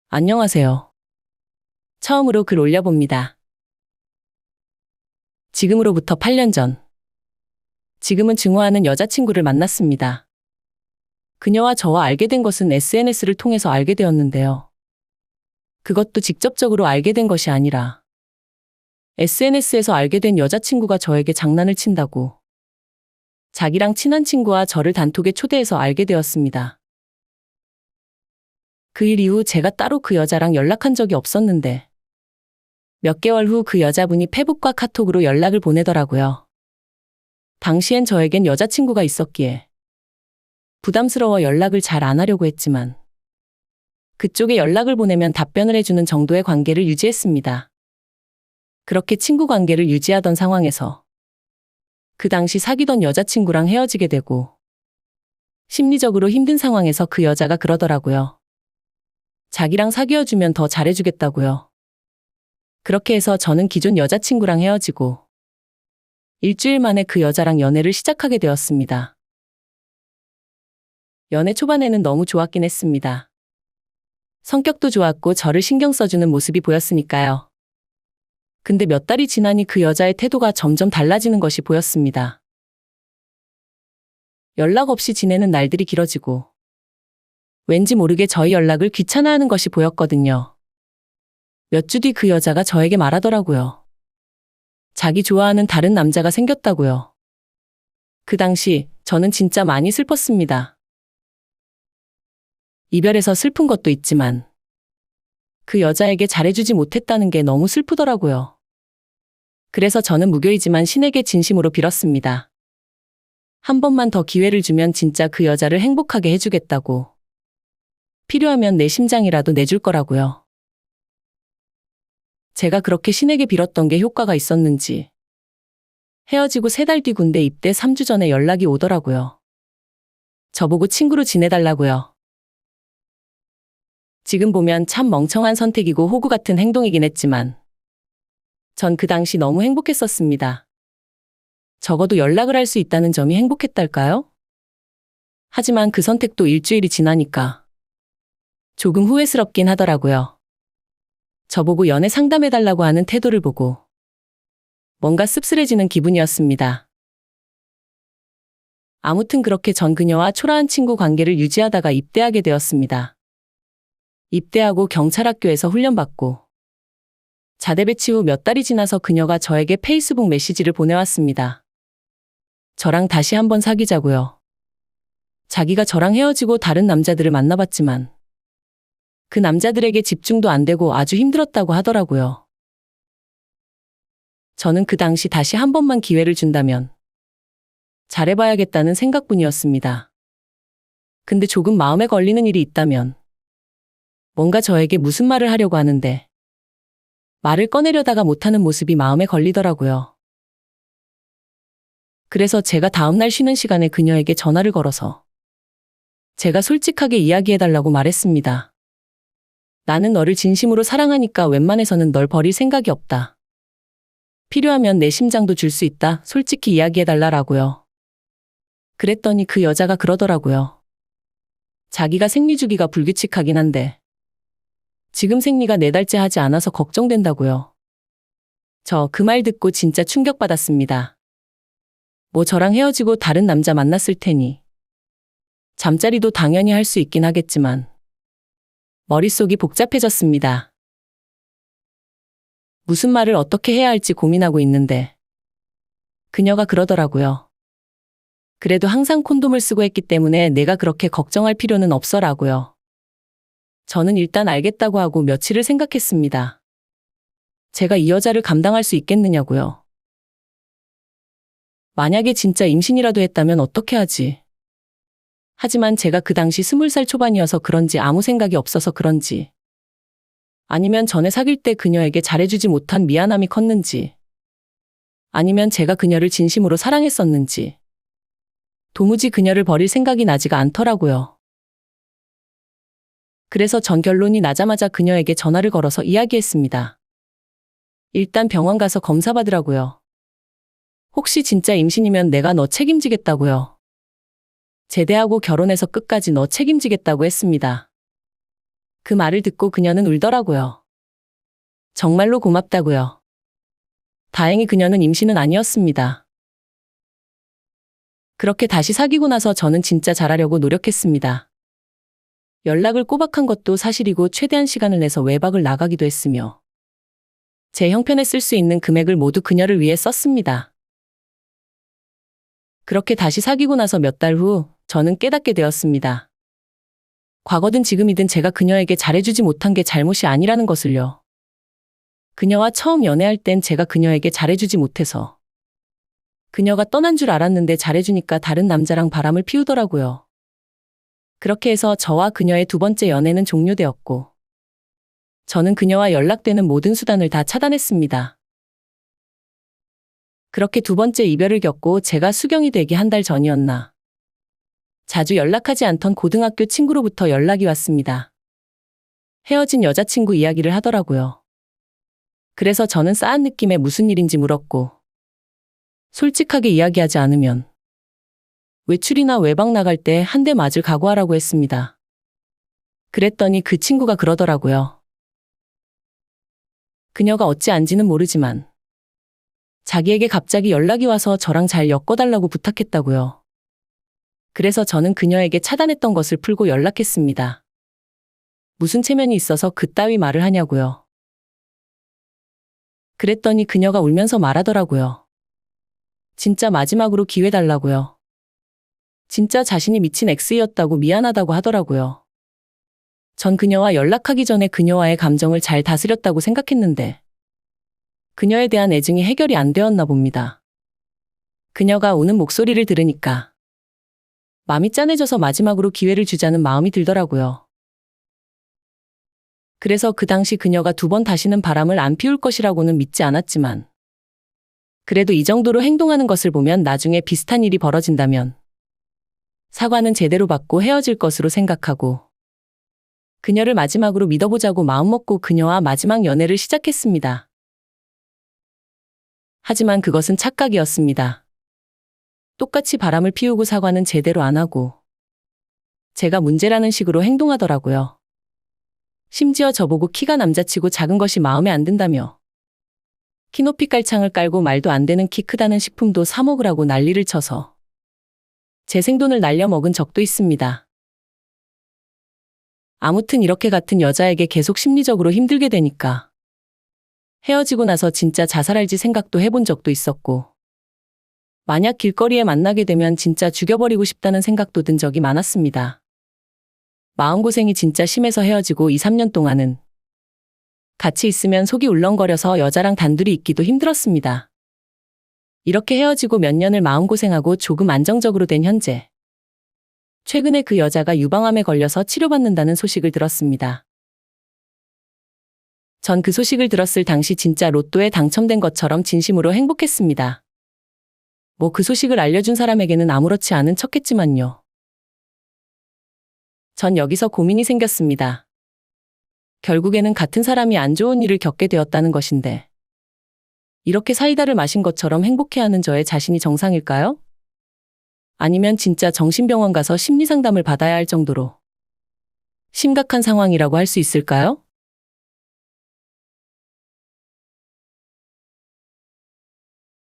안녕하세요. 처음으로 글 올려봅니다. 지금으로부터 8년 전. 지금은 증오하는 여자친구를 만났습니다. 그녀와 저와 알게 된 것은 SNS를 통해서 알게 되었는데요. 그것도 직접적으로 알게 된 것이 아니라 SNS에서 알게 된 여자친구가 저에게 장난을 친다고 자기랑 친한 친구와 저를 단톡에 초대해서 알게 되었습니다. 그 일 이후 제가 따로 그 여자랑 연락한 적이 없었는데 몇 개월 후 그 여자분이 페북과 카톡으로 연락을 보내더라고요. 당시엔 저에겐 여자친구가 있었기에 부담스러워 연락을 잘 안 하려고 했지만 그쪽에 연락을 보내면 답변을 해주는 정도의 관계를 유지했습니다. 그렇게 친구 관계를 유지하던 상황에서 그 당시 사귀던 여자친구랑 헤어지게 되고 심리적으로 힘든 상황에서 그 여자가 그러더라고요. 자기랑 사귀어주면 더 잘해주겠다고요. 그렇게 해서 저는 기존 여자친구랑 헤어지고 일주일 만에 그 여자랑 연애를 시작하게 되었습니다. 연애 초반에는 너무 좋았긴 했습니다. 성격도 좋았고 저를 신경 써주는 모습이 보였으니까요. 근데 몇 달이 지나니 그 여자의 태도가 점점 달라지는 것이 보였습니다. 연락 없이 지내는 날들이 길어지고 왠지 모르게 저희 연락을 귀찮아하는 것이 보였거든요. 몇 주 뒤 그 여자가 저에게 말하더라고요. 자기 좋아하는 다른 남자가 생겼다고요. 그 당시 저는 진짜 많이 슬펐습니다. 이별해서 슬픈 것도 있지만 그 여자에게 잘해주지 못했다는 게 너무 슬프더라고요. 그래서 저는 무교이지만 신에게 진심으로 빌었습니다. 한 번만 더 기회를 주면 진짜 그 여자를 행복하게 해주겠다고. 필요하면 내 심장이라도 내줄 거라고요. 제가 그렇게 신에게 빌었던 게 효과가 있었는지 헤어지고 3달 뒤 군대 입대 3주 전에 연락이 오더라고요. 저보고 친구로 지내달라고요. 지금 보면 참 멍청한 선택이고 호구 같은 행동이긴 했지만 전 그 당시 너무 행복했었습니다. 적어도 연락을 할 수 있다는 점이 행복했달까요? 하지만 그 선택도 일주일이 지나니까 조금 후회스럽긴 하더라고요. 저보고 연애 상담해달라고 하는 태도를 보고 뭔가 씁쓸해지는 기분이었습니다. 아무튼 그렇게 전 그녀와 초라한 친구 관계를 유지하다가 입대하게 되었습니다. 입대하고 경찰학교에서 훈련받고 자대 배치 후 몇 달이 지나서 그녀가 저에게 페이스북 메시지를 보내왔습니다. 저랑 다시 한번 사귀자고요. 자기가 저랑 헤어지고 다른 남자들을 만나봤지만 그 남자들에게 집중도 안 되고 아주 힘들었다고 하더라고요. 저는 그 당시 다시 한 번만 기회를 준다면 잘해봐야겠다는 생각뿐이었습니다. 근데 조금 마음에 걸리는 일이 있다면 뭔가 저에게 무슨 말을 하려고 하는데 말을 꺼내려다가 못하는 모습이 마음에 걸리더라고요. 그래서 제가 다음날 쉬는 시간에 그녀에게 전화를 걸어서 제가 솔직하게 이야기해달라고 말했습니다. 나는 너를 진심으로 사랑하니까 웬만해서는 널 버릴 생각이 없다. 필요하면 내 심장도 줄 수 있다. 솔직히 이야기해달라라고요. 그랬더니 그 여자가 그러더라고요. 자기가 생리 주기가 불규칙하긴 한데 지금 생리가 4달째 하지 않아서 걱정된다고요. 저 그 말 듣고 진짜 충격받았습니다. 뭐 저랑 헤어지고 다른 남자 만났을 테니 잠자리도 당연히 할 수 있긴 하겠지만 머릿속이 복잡해졌습니다. 무슨 말을 어떻게 해야 할지 고민하고 있는데 그녀가 그러더라고요. 그래도 항상 콘돔을 쓰고 했기 때문에 내가 그렇게 걱정할 필요는 없어라고요. 저는 일단 알겠다고 하고 며칠을 생각했습니다. 제가 이 여자를 감당할 수 있겠느냐고요. 만약에 진짜 임신이라도 했다면 어떻게 하지? 하지만 제가 그 당시 20살 초반이어서 그런지 아무 생각이 없어서 그런지 아니면 전에 사귈 때 그녀에게 잘해주지 못한 미안함이 컸는지 아니면 제가 그녀를 진심으로 사랑했었는지 도무지 그녀를 버릴 생각이 나지가 않더라고요. 그래서 전 결론이 나자마자 그녀에게 전화를 걸어서 이야기했습니다. 일단 병원 가서 검사 받으라고요. 혹시 진짜 임신이면 내가 너 책임지겠다고요. 제대하고 결혼해서 끝까지 너 책임지겠다고 했습니다. 그 말을 듣고 그녀는 울더라고요. 정말로 고맙다고요. 다행히 그녀는 임신은 아니었습니다. 그렇게 다시 사귀고 나서 저는 진짜 잘하려고 노력했습니다. 연락을 꼬박한 것도 사실이고 최대한 시간을 내서 외박을 나가기도 했으며 제 형편에 쓸 수 있는 금액을 모두 그녀를 위해 썼습니다. 그렇게 다시 사귀고 나서 몇 달 후 저는 깨닫게 되었습니다. 과거든 지금이든 제가 그녀에게 잘해주지 못한 게 잘못이 아니라는 것을요. 그녀와 처음 연애할 땐 제가 그녀에게 잘해주지 못해서 그녀가 떠난 줄 알았는데 잘해주니까 다른 남자랑 바람을 피우더라고요. 그렇게 해서 저와 그녀의 두 번째 연애는 종료되었고 저는 그녀와 연락되는 모든 수단을 다 차단했습니다. 그렇게 두 번째 이별을 겪고 제가 수경이 되기 한 달 전이었나. 자주 연락하지 않던 고등학교 친구로부터 연락이 왔습니다. 헤어진 여자친구 이야기를 하더라고요. 그래서 저는 싸한 느낌에 무슨 일인지 물었고 솔직하게 이야기하지 않으면 외출이나 외박 나갈 때 한 대 맞을 각오하라고 했습니다. 그랬더니 그 친구가 그러더라고요. 그녀가 어찌안지는 모르지만 자기에게 갑자기 연락이 와서 저랑 잘 엮어달라고 부탁했다고요. 그래서 저는 그녀에게 차단했던 것을 풀고 연락했습니다. 무슨 체면이 있어서 그따위 말을 하냐고요. 그랬더니 그녀가 울면서 말하더라고요. 진짜 마지막으로 기회 달라고요. 진짜 자신이 미친 X였다고 미안하다고 하더라고요. 전 그녀와 연락하기 전에 그녀와의 감정을 잘 다스렸다고 생각했는데 그녀에 대한 애증이 해결이 안 되었나 봅니다. 그녀가 우는 목소리를 들으니까 마음이 짠해져서 마지막으로 기회를 주자는 마음이 들더라고요. 그래서 그 당시 그녀가 두 번 다시는 바람을 안 피울 것이라고는 믿지 않았지만 그래도 이 정도로 행동하는 것을 보면 나중에 비슷한 일이 벌어진다면 사과는 제대로 받고 헤어질 것으로 생각하고 그녀를 마지막으로 믿어보자고 마음먹고 그녀와 마지막 연애를 시작했습니다. 하지만 그것은 착각이었습니다. 똑같이 바람을 피우고 사과는 제대로 안 하고 제가 문제라는 식으로 행동하더라고요. 심지어 저보고 키가 남자치고 작은 것이 마음에 안 든다며 키높이 깔창을 깔고 말도 안 되는 키 크다는 식품도 사 먹으라고 난리를 쳐서 제 생돈을 날려먹은 적도 있습니다. 아무튼 이렇게 같은 여자에게 계속 심리적으로 힘들게 되니까 헤어지고 나서 진짜 자살할지 생각도 해본 적도 있었고 만약 길거리에 만나게 되면 진짜 죽여버리고 싶다는 생각도 든 적이 많았습니다. 마음고생이 진짜 심해서 헤어지고 2, 3년 동안은 같이 있으면 속이 울렁거려서 여자랑 단둘이 있기도 힘들었습니다. 이렇게 헤어지고 몇 년을 마음고생하고 조금 안정적으로 된 현재. 최근에 그 여자가 유방암에 걸려서 치료받는다는 소식을 들었습니다. 전 그 소식을 들었을 당시 진짜 로또에 당첨된 것처럼 진심으로 행복했습니다. 뭐 그 소식을 알려준 사람에게는 아무렇지 않은 척했지만요. 전 여기서 고민이 생겼습니다. 결국에는 같은 사람이 안 좋은 일을 겪게 되었다는 것인데 이렇게 사이다를 마신 것처럼 행복해하는 저의 자신이 정상일까요? 아니면 진짜 정신병원 가서 심리상담을 받아야 할 정도로 심각한 상황이라고 할 수 있을까요?